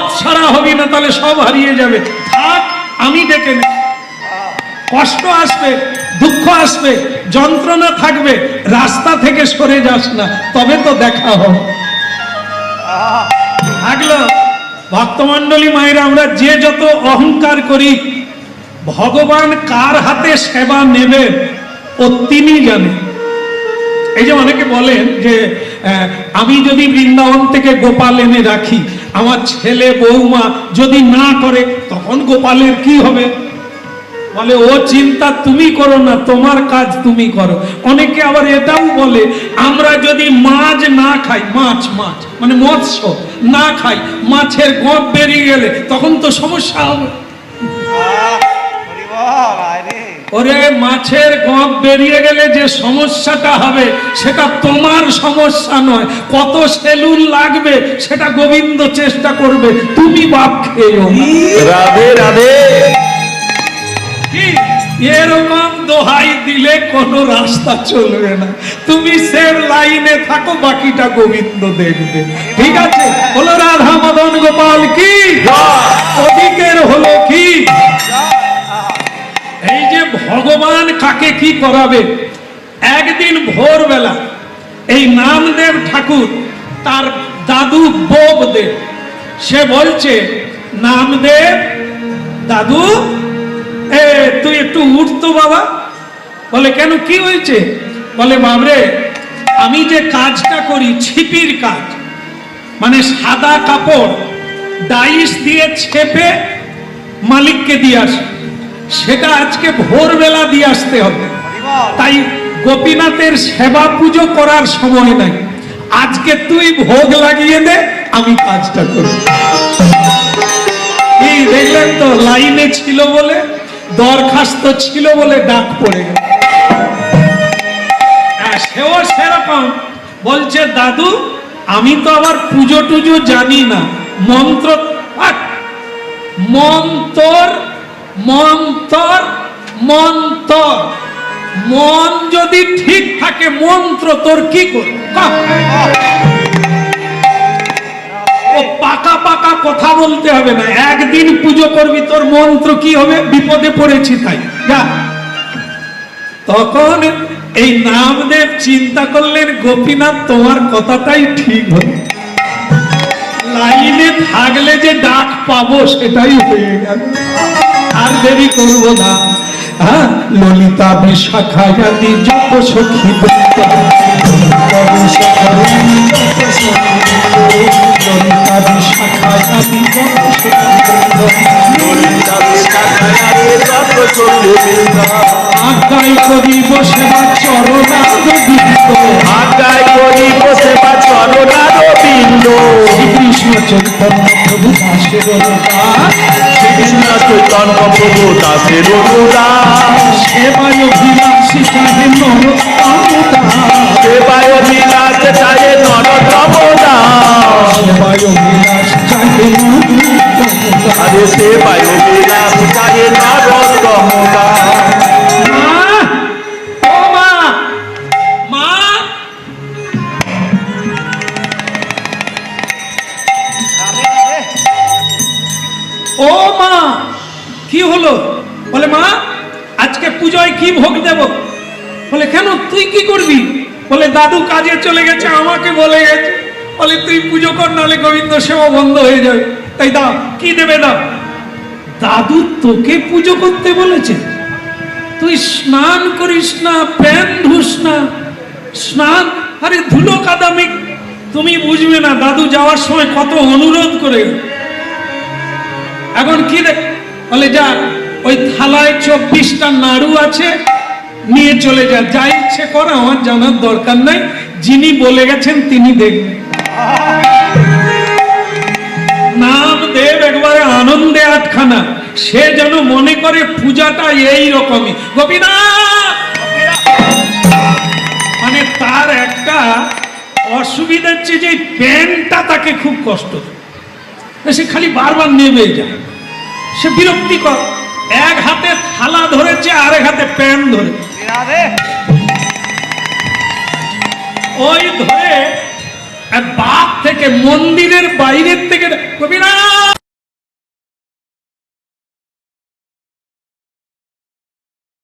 পথ ছাড়া হবি না, তাহলে সব হারিয়ে যাবে। থাক, আমি ডেকে নেব। কষ্ট আসবে, দুঃখ আসবে, যন্ত্রণা থাকবে, রাস্তা থেকে সরে যাস না, তবে তো দেখা হবে। থাকলো ভক্তমন্ডলী মায়েরা, আমরা যে যত অহংকার করি, ভগবান কার হাতে সেবা নেবে ও তিনি জানেন। এই যে অনেকে বলেন যে আমি যদি বৃন্দাবন থেকে গোপাল এনে রাখি, আমার ছেলে বৌমা যদি না করে, তখন গোপালের কি হবে? বলে ও চিন্তা তুমি করো না, তোমার কাজ তুমি করো। অনেকে আবার এটাও বলে, আমরা যদি মাছ না খাই, মাছ মানে মৎস্য না খাই, মাছের গপ বেরিয়ে গেলে তখন তো সমস্যা হবে। ওরে মাছের গপ বেরিয়ে গেলে যে সমস্যাটা হবে সেটা তোমার সমস্যা নয়, কত সেলুন লাগবে সেটা গোবিন্দ চেষ্টা করবে, তুমি বাপ খেয়েও। রাধে রাধে। এরকম দোহাই দিলে কোনো রাস্তা চলবে না, তুমি সেম লাইনে থাকো, বাকিটা গোবিন্দ দেখবে। ঠিক আছে, হলো রাধা মদন গোপাল কি, অধিকের হলো কি। এই যে ভগবান কাকে কি করাবে। একদিন ভোরবেলা এই নামদেব ঠাকুর তার দাদু বোবদেব, সে বলছে, নামদেব দাদু তুই একটু উঠতো বাবা। বলে কেন, কি হয়েছে? বলে বাবরে, আমি যে কাজটা করি ছিপির কাজ, মানে সাদা কাপড় ডাইস দিয়ে ছেপে মালিককে দিয়ে আসে, সেটা আজকে ভোরবেলা দিয়ে আসতে হবে। তাই গোপীনাথের সেবা পুজো করার সময় নাই, আজকে তুই ভোগ লাগিয়ে দে, আমি কাজটা করি। এই দেখলেন তো, লাইনে ছিল বলে, দরখাস্ত ছিল বলে ডাক পড়ে গেল। সেও সেরকম বলছে, দাদু আমি তো আবার পুজো টুজো জানি না, মন্ত্র মন্তর মন্তর মন্তর, মন যদি ঠিক থাকে মন্ত্র তোর কি করবে? ও পাকা পাকা কথা বলতে হবে না, একদিন পুজো করবি, তোর মন্ত্র কি হবে? বিপদে পড়েছি তাই যা। তখন এই নামদেব চিন্তা করলেন, গোপীনাথ তোমার কথাটাই ঠিক হবে, লাইনে থাকলে যে ডাক পাবো সেটাই হয়ে গেল, আর দেরি করবো না। ললিতা বিশাখায়াদি যত সখী ললিতা বিশাখায়াদি আজ্ঞায় করিব সেবা চরণারবিন্দ, আজ্ঞায় করিব সেবা চরণারবিন্দ। শ্রীকৃষ্ণ চৈতন্য প্রভু দাসের অনুদান, শ্রীকৃষ্ণ চৈতন্য প্রভু দাসের অনুদান। সেবায় অভিলাষী চাহে নরোত্তম দাস, সেবায় অভিলাষ চাহে নরোত্তম দাস, সেবায় অভিলাষ চাহে নরোত্তম দাস, সেবায় অভিলাষ চাহে নরোত্তম দাস। ও মা, কি হলো? বলে মা আজকে পূজায় কি ভোগ দেব? বলে কেন, তুই কি করবি? বলে দাদু কাজে চলে গেছে, আমাকে বলে গেছে, বলে তুই পুজো কর, নাহলে গোবিন্দ সেবা বন্ধ হয়ে যাবে, তাই দাও। কি দেবে দাও। দাদু তোকে পুজো করতে বলেছে? তুই স্নান করিস না, প্যান ধুস না, স্নান আরে ধুলো কাদামি, তুমি বুঝবে না। দাদু যাওয়ার সময় কত অনুরোধ করে, এখন কি দেখ? বলে যা, ওই থালায় 24টা নাড়ু আছে, নিয়ে চলে যা, যা ইচ্ছে কর, আমার জানার দরকার নাই, যিনি বলে গেছেন তিনি দেখবেন। নামদেব একবারে আনন্দে আটখানা, সে যেন মনে করে পূজাটা এই রকমই। গোপীনাথ মানে তার একটা অসুবিধা হচ্ছে যে প্যানটা তাকে খুব কষ্ট, সে খালি বারবার নেমে যায়, সে বিরক্তিকর। এক হাতে থালা ধরেছে, আরেক হাতে প্যান ধরে, ওই ধরে বাপ থেকে মন্দিরের বাইরের থেকে গোপীনাথ